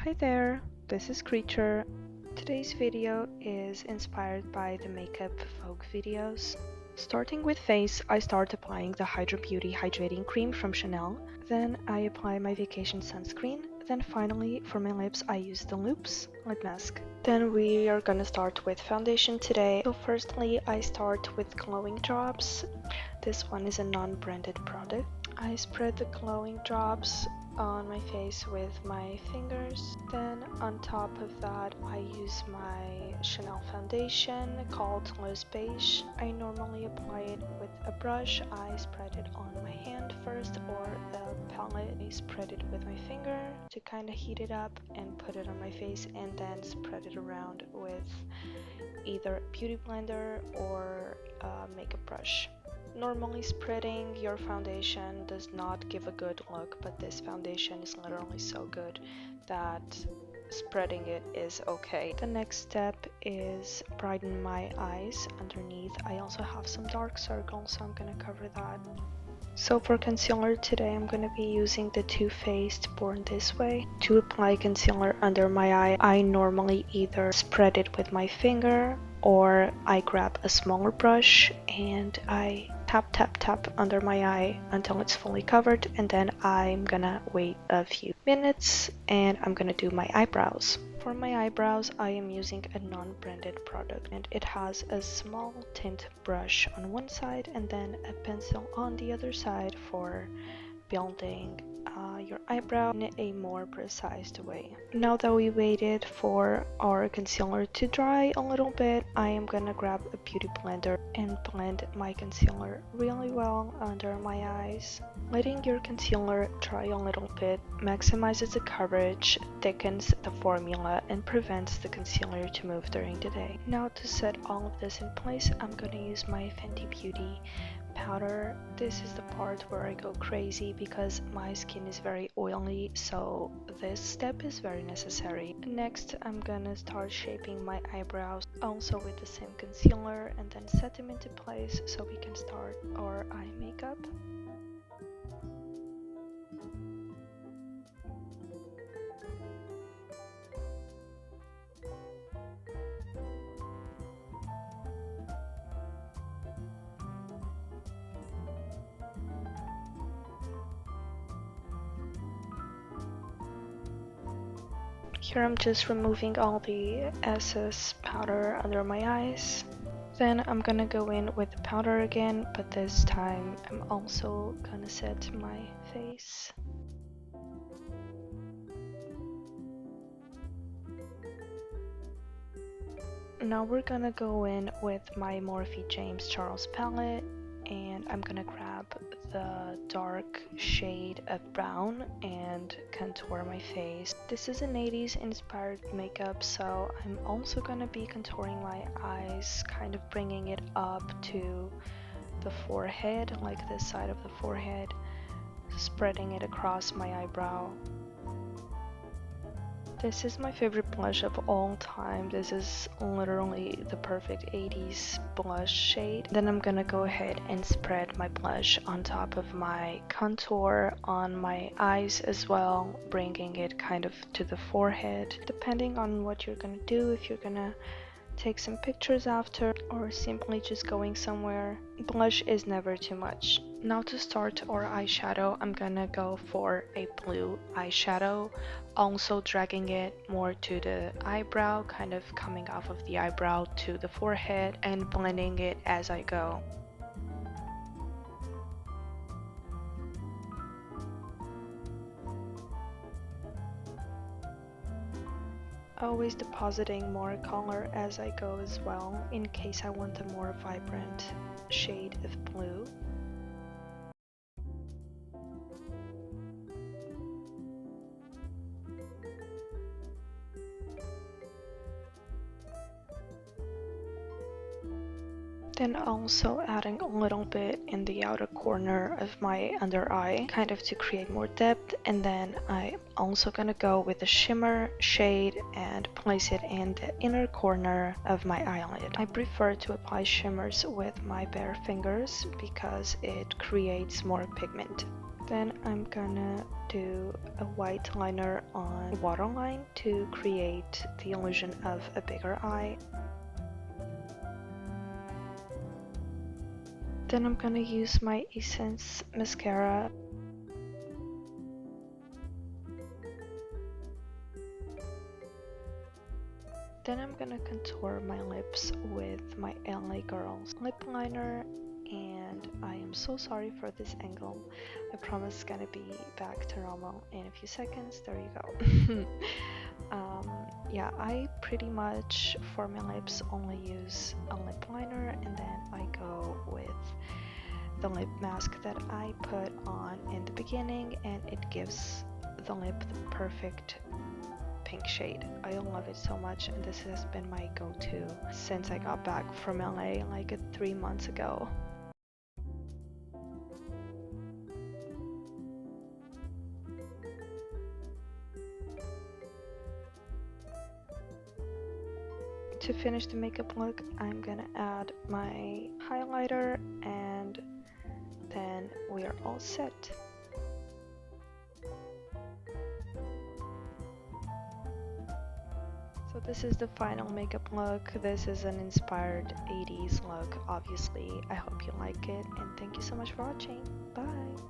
Hi there, this is Creature. Today's video is inspired by the makeup Vogue videos. Starting with face, I start applying the Hydra Beauty Hydrating Cream from Chanel. Then I apply my vacation sunscreen. Then finally, for my lips, I use the Loops lip mask. Then we are gonna start with foundation today. So firstly, I start with glowing drops. This one is a non-branded product. I spread the glowing drops on my face with my fingers. Then on top of that, I use my Chanel foundation called Rose Beige. I normally apply it with a brush. I spread it on my hand first, or the palette. I spread it with my finger to kind of heat it up and put it on my face, and then spread it around with either a beauty blender or a makeup brush. Normally spreading your foundation does not give a good look, but this foundation is literally so good that spreading it is okay. The next step is brighten my eyes underneath. I also have some dark circles, so I'm gonna cover that. So for concealer today, I'm gonna be using the Too Faced Born This Way. To apply concealer under my eye, I normally either spread it with my finger or I grab a smaller brush and I tap under my eye until it's fully covered, and then I'm gonna wait a few minutes and I'm gonna do my eyebrows. For my eyebrows, I am using a non-branded product, and it has a small tint brush on one side and then a pencil on the other side for building your eyebrow in a more precise way. Now that we waited for our concealer to dry a little bit, I am gonna grab a beauty blender and blend my concealer really well under my eyes. Letting your concealer dry a little bit maximizes the coverage, thickens the formula, and prevents the concealer to move during the day. Now to set all of this in place, I'm gonna use my Fenty Beauty powder. This is the part where I go crazy because my skin is very oily, so this step is very necessary. Next, I'm gonna start shaping my eyebrows also with the same concealer and then set them into place so we can start our eye makeup. Here I'm just removing all the excess powder under my eyes. Then I'm gonna go in with the powder again, but this time I'm also gonna set my face. Now we're gonna go in with my Morphe James Charles palette, and I'm gonna grab the dark shade of brown and contour my face. This is an 80s inspired makeup, so I'm also gonna be contouring my eyes, kind of bringing it up to the forehead, like this side of the forehead, spreading it across my eyebrow. This is my favorite blush of all time. This is literally the perfect 80s blush shade. Then I'm gonna go ahead and spread my blush on top of my contour on my eyes as well, bringing it kind of to the forehead. Depending on what you're gonna do, if you're gonna take some pictures after or simply just going somewhere, blush is never too much. Now to start our eyeshadow, I'm gonna go for a blue eyeshadow, also dragging it more to the eyebrow, kind of coming off of the eyebrow to the forehead and blending it as I go. Always depositing more color as I go as well, in case I want a more vibrant shade of blue. Then also adding a little bit in the outer corner of my under eye, kind of to create more depth, and then I'm also gonna go with the shimmer shade and place it in the inner corner of my eyelid. I prefer to apply shimmers with my bare fingers because it creates more pigment. Then I'm gonna do a white liner on the waterline to create the illusion of a bigger eye. Then I'm gonna use my Essence mascara. Then I'm gonna contour my lips with my LA Girls lip liner, and I am so sorry for this angle. I promise it's gonna be back to normal in a few seconds. There you go. Yeah, I pretty much for my lips only use a lip liner, and then I go with the lip mask that I put on in the beginning, and it gives the lip the perfect pink shade. I love it so much, and this has been my go-to since I got back from LA like 3 months ago. To finish the makeup look, I'm gonna add my highlighter, and then we are all set. So this is the final makeup look. This is an inspired 80s look, obviously. I hope you like it, and thank you so much for watching. Bye!